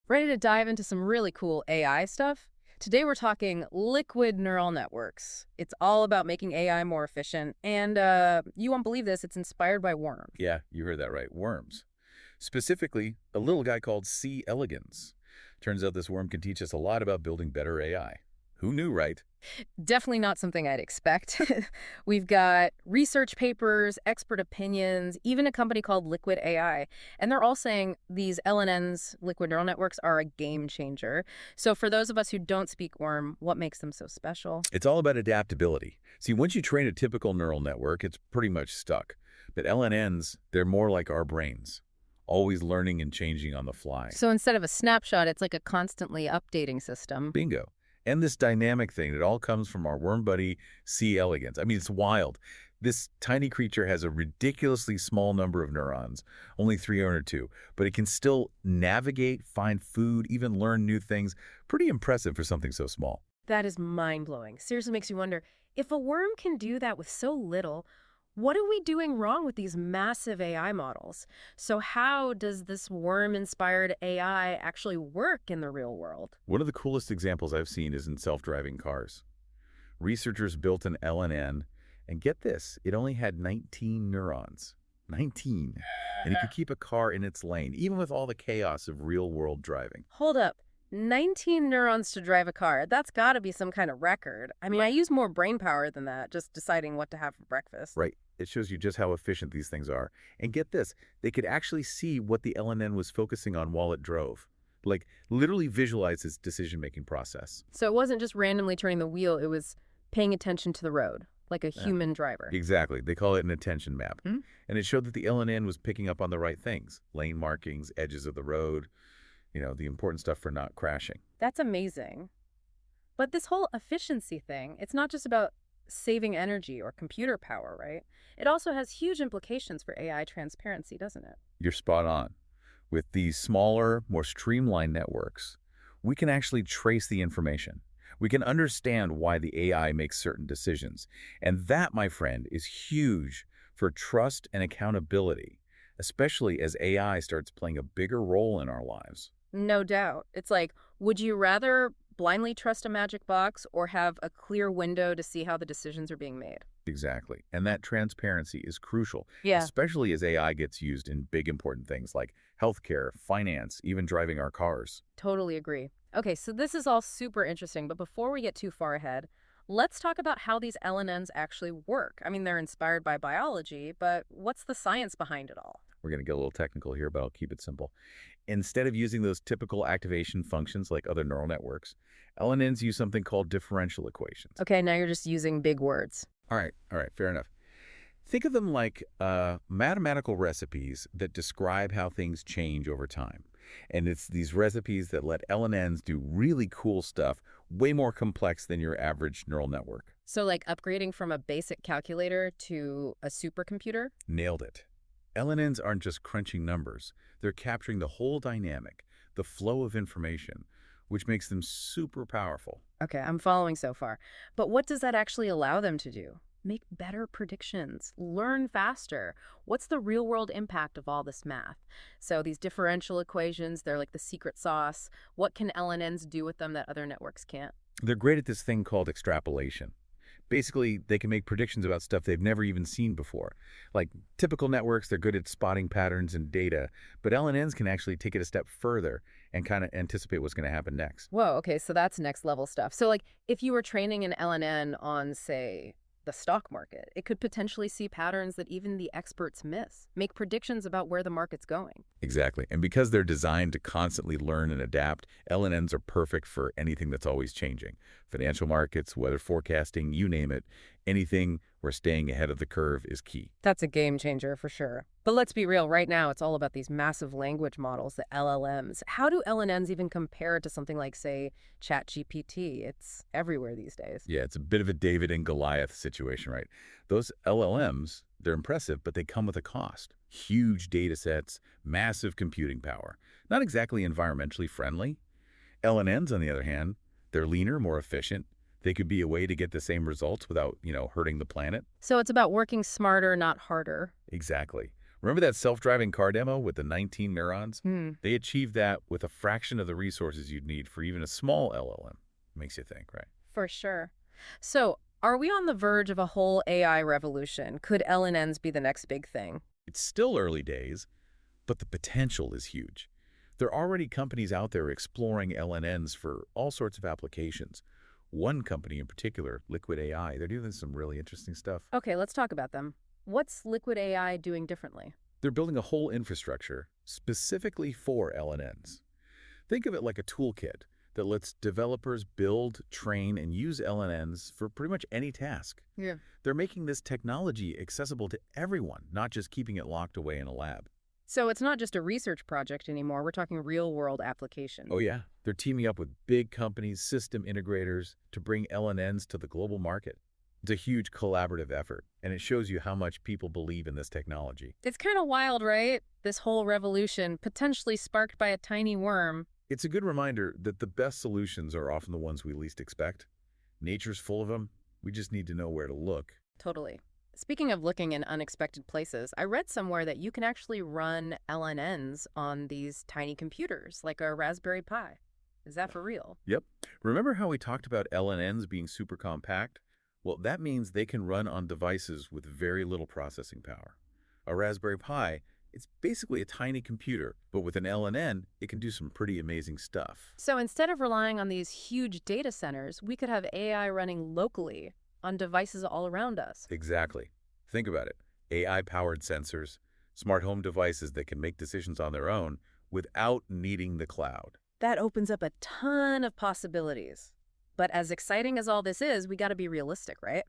Ready to dive into some really cool AI stuff? Today we're talking liquid neural networks. It's all about making AI more efficient, and you won't believe this, it's inspired by worms. Yeah, you heard that right. Worms. Specifically, a little guy called C. elegans. Turns out this worm can teach us a lot about building better AI. Who knew, right? Definitely not something I'd expect. We've got research papers, expert opinions, even a company called Liquid AI. And they're all saying these LNNs, liquid neural networks, are a game changer. So for those of us who don't speak worm, what makes them so special? It's all about adaptability. See, once you train a typical neural network, it's pretty much stuck. But LNNs, they're more like our brains, always learning and changing on the fly. So instead of a snapshot, it's like a constantly updating system. Bingo. And this dynamic thing, it all comes from our worm buddy, C. elegans. I mean, it's wild. This tiny creature has a ridiculously small number of neurons, only 302, but it can still navigate, find food, even learn new things. Pretty impressive for something so small. That is mind-blowing. Seriously makes you wonder, if a worm can do that with so little, what are we doing wrong with these massive AI models? So how does this worm-inspired AI actually work in the real world? One of the coolest examples I've seen is in self-driving cars. Researchers built an LNN, and get this, it only had 19 neurons. 19. And it could keep a car in its lane, even with all the chaos of real-world driving. Hold up. 19 neurons to drive a car. That's got to be some kind of record. I mean, I use more brain power than that, just deciding what to have for breakfast. Right. It shows you just how efficient these things are. And get this, they could actually see what the LNN was focusing on while it drove. Like, literally visualize its decision-making process. So it wasn't just randomly turning the wheel, it was paying attention to the road, like a human driver. Exactly. They call it an attention map. And it showed that the LNN was picking up on the right things. Lane markings, edges of the road, the important stuff for not crashing. That's amazing. But this whole efficiency thing, it's not just about saving energy or computer power, right? It also has huge implications for AI transparency, doesn't it? You're spot on. With these smaller, more streamlined networks, we can actually trace the information. We can understand why the AI makes certain decisions. And that, my friend, is huge for trust and accountability, especially as AI starts playing a bigger role in our lives. No doubt. It's like, would you rather blindly trust a magic box or have a clear window to see how the decisions are being made? Exactly. And that transparency is crucial, Yeah. especially as AI gets used in big important things like healthcare, finance, even driving our cars. Totally agree. Okay, so this is all super interesting, but before we get too far ahead, let's talk about how these LNNs actually work. I mean, they're inspired by biology, but what's the science behind it all? We're going to get a little technical here, but I'll keep it simple. Instead of using those typical activation functions like other neural networks, LNNs use something called differential equations. Okay, now you're just using big words. All right, fair enough. Think of them like mathematical recipes that describe how things change over time. And it's these recipes that let LNNs do really cool stuff, way more complex than your average neural network. So like upgrading from a basic calculator to a supercomputer? Nailed it. LNNs aren't just crunching numbers. They're capturing the whole dynamic, the flow of information, which makes them super powerful. Okay, I'm following so far. But what does that actually allow them to do? Make better predictions, learn faster. What's the real-world impact of all this math? So these differential equations, they're like the secret sauce. What can LNNs do with them that other networks can't? They're great at this thing called extrapolation. Basically, they can make predictions about stuff they've never even seen before. Like typical networks, they're good at spotting patterns and data, but LNNs can actually take it a step further and kind of anticipate what's going to happen next. Whoa, okay, so that's next level stuff. So like if you were training an LNN on, say, the stock market, it could potentially see patterns that even the experts miss, make predictions about where the market's going. Exactly. And because they're designed to constantly learn and adapt, LNNs are perfect for anything that's always changing. Financial markets, weather forecasting, you name it. Anything where staying ahead of the curve is key. That's a game changer for sure. But let's be real, right now it's all about these massive language models, the LLMs. How do LNNs even compare to something like, say, ChatGPT? It's everywhere these days. Yeah, it's a bit of a David and Goliath situation, right? Those LLMs, they're impressive, but they come with a cost. Huge data sets, massive computing power. Not exactly environmentally friendly. LNNs, on the other hand, they're leaner, more efficient. They could be a way to get the same results without, hurting the planet. So it's about working smarter, not harder. Exactly. Remember that self-driving car demo with the 19 neurons? Hmm, They achieved that with a fraction of the resources you'd need for even a small LLM. Makes you think, right? for sure. So, are we on the verge of a whole AI revolution? Could LNNs be the next big thing? It's still early days, but the potential is huge. There are already companies out there exploring LNNs for all sorts of applications. One company in particular, Liquid AI, they're doing some really interesting stuff. Okay, let's talk about them. What's Liquid AI doing differently? They're building a whole infrastructure specifically for LNNs. Think of it like a toolkit that lets developers build, train, and use LNNs for pretty much any task. Yeah. They're making this technology accessible to everyone, not just keeping it locked away in a lab. So it's not just a research project anymore. We're talking real-world application. Oh yeah, they're teaming up with big companies, system integrators to bring LNNs to the global market. It's a huge collaborative effort, and it shows you how much people believe in this technology. It's kind of wild, right? This whole revolution, potentially sparked by a tiny worm. It's a good reminder that the best solutions are often the ones we least expect. Nature's full of them. We just need to know where to look. Totally. Speaking of looking in unexpected places, I read somewhere that you can actually run LNNs on these tiny computers, like a Raspberry Pi. Is that for real? Yep. Remember how we talked about LNNs being super compact? Well, that means they can run on devices with very little processing power. A Raspberry Pi, it's basically a tiny computer, but with an LNN, it can do some pretty amazing stuff. So instead of relying on these huge data centers, we could have AI running locally on devices all around us. Exactly. Think about it. AI-powered sensors, smart home devices that can make decisions on their own without needing the cloud. That opens up a ton of possibilities. But as exciting as all this is, we got to be realistic, right?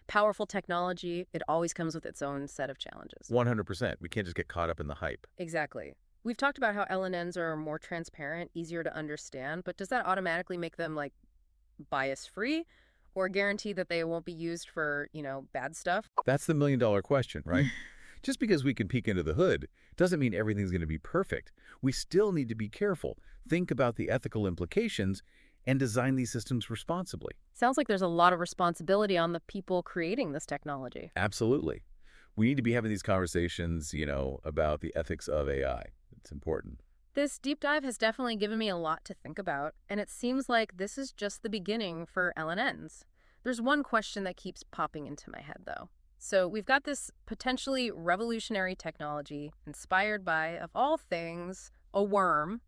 Powerful technology, it always comes with its own set of challenges. 100%. We can't just get caught up in the hype. Exactly. We've talked about how LNNs are more transparent, easier to understand, but does that automatically make them, like, bias-free? Or guarantee that they won't be used for, bad stuff? That's the million-dollar question, right? Just because we can peek into the hood doesn't mean everything's going to be perfect. We still need to be careful, think about the ethical implications, and design these systems responsibly. Sounds like there's a lot of responsibility on the people creating this technology. Absolutely. We need to be having these conversations, about the ethics of AI. It's important. This deep dive has definitely given me a lot to think about, and it seems like this is just the beginning for LNNs. There's one question that keeps popping into my head, though. So we've got this potentially revolutionary technology inspired by, of all things, a worm.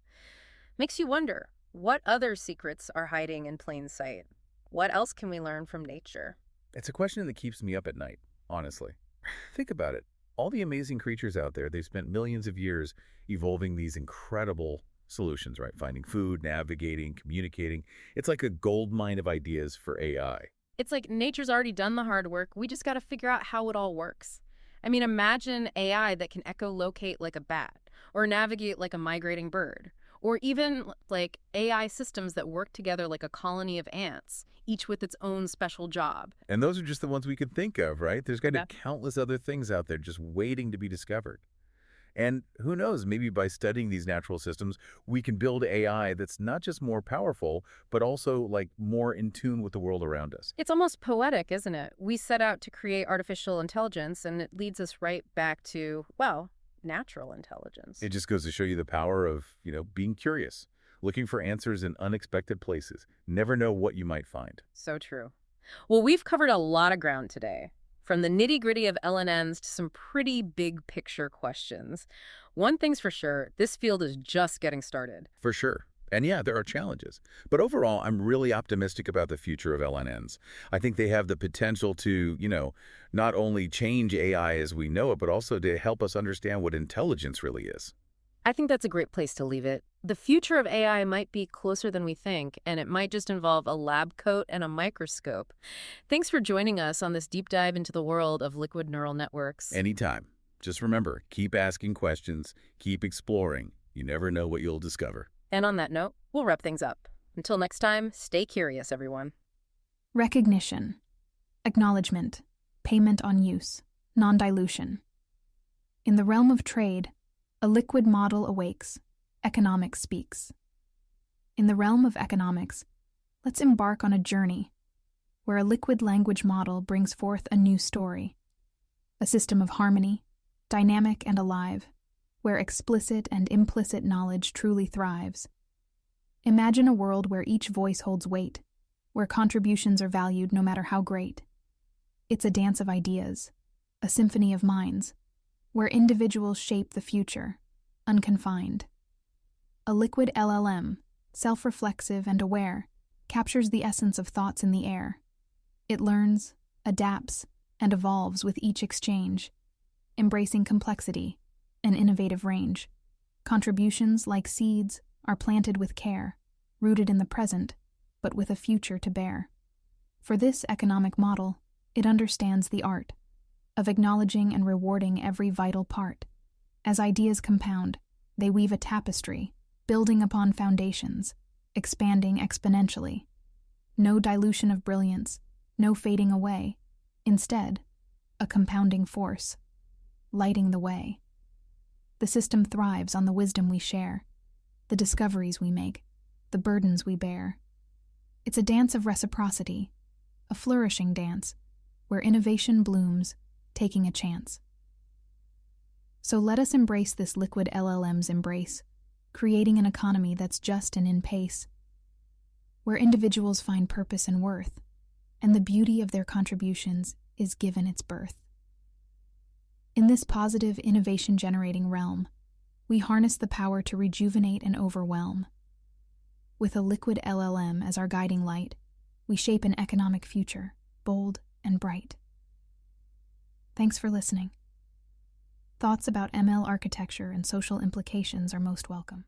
Makes you wonder, what other secrets are hiding in plain sight? What else can we learn from nature? It's a question that keeps me up at night, honestly. Think about it. All the amazing creatures out there, they've spent millions of years evolving these incredible solutions, right? Finding food, navigating, communicating. It's like a gold mine of ideas for AI. It's like nature's already done the hard work. We just got to figure out how it all works. I mean, imagine AI that can echolocate like a bat, or navigate like a migrating bird, or even like AI systems that work together like a colony of ants, each with its own special job. And those are just the ones we could think of, right? There's got to Yeah. be countless other things out there just waiting to be discovered. And who knows, maybe by studying these natural systems, we can build AI that's not just more powerful, but also like more in tune with the world around us. It's almost poetic, isn't it? We set out to create artificial intelligence, and it leads us right back to, well, natural intelligence. It just goes to show you the power of, being curious, looking for answers in unexpected places. Never know what you might find. So true. Well, we've covered a lot of ground today, from the nitty-gritty of LNNs to some pretty big picture questions. One thing's for sure, this field is just getting started. For sure. And yeah, there are challenges. But overall, I'm really optimistic about the future of LNNs. I think they have the potential to, not only change AI as we know it, but also to help us understand what intelligence really is. I think that's a great place to leave it. The future of AI might be closer than we think, and it might just involve a lab coat and a microscope. Thanks for joining us on this deep dive into the world of liquid neural networks. Anytime. Just remember, keep asking questions, keep exploring. You never know what you'll discover. And on that note, we'll wrap things up. Until next time, stay curious, everyone. Recognition, acknowledgement, payment on use, non-dilution. In the realm of trade, a liquid model awakes. Economics speaks. In the realm of economics, let's embark on a journey where a liquid language model brings forth a new story, a system of harmony, dynamic and alive, where explicit and implicit knowledge truly thrives. Imagine a world where each voice holds weight, where contributions are valued no matter how great. It's a dance of ideas, a symphony of minds, where individuals shape the future, unconfined. A liquid LLM, self-reflexive and aware, captures the essence of thoughts in the air. It learns, adapts, and evolves with each exchange, embracing complexity and innovative range. Contributions, like seeds, are planted with care, rooted in the present, but with a future to bear. For this economic model, it understands the art of acknowledging and rewarding every vital part. As ideas compound, they weave a tapestry, building upon foundations, expanding exponentially. No dilution of brilliance, no fading away. Instead, a compounding force, lighting the way. The system thrives on the wisdom we share, the discoveries we make, the burdens we bear. It's a dance of reciprocity, a flourishing dance, where innovation blooms, taking a chance. So let us embrace this liquid LLM's embrace, creating an economy that's just and in pace, where individuals find purpose and worth, and the beauty of their contributions is given its birth. In this positive, innovation-generating realm, we harness the power to rejuvenate and overwhelm. With a liquid LLM as our guiding light, we shape an economic future, bold and bright. Thanks for listening. Thoughts about ML architecture and social implications are most welcome.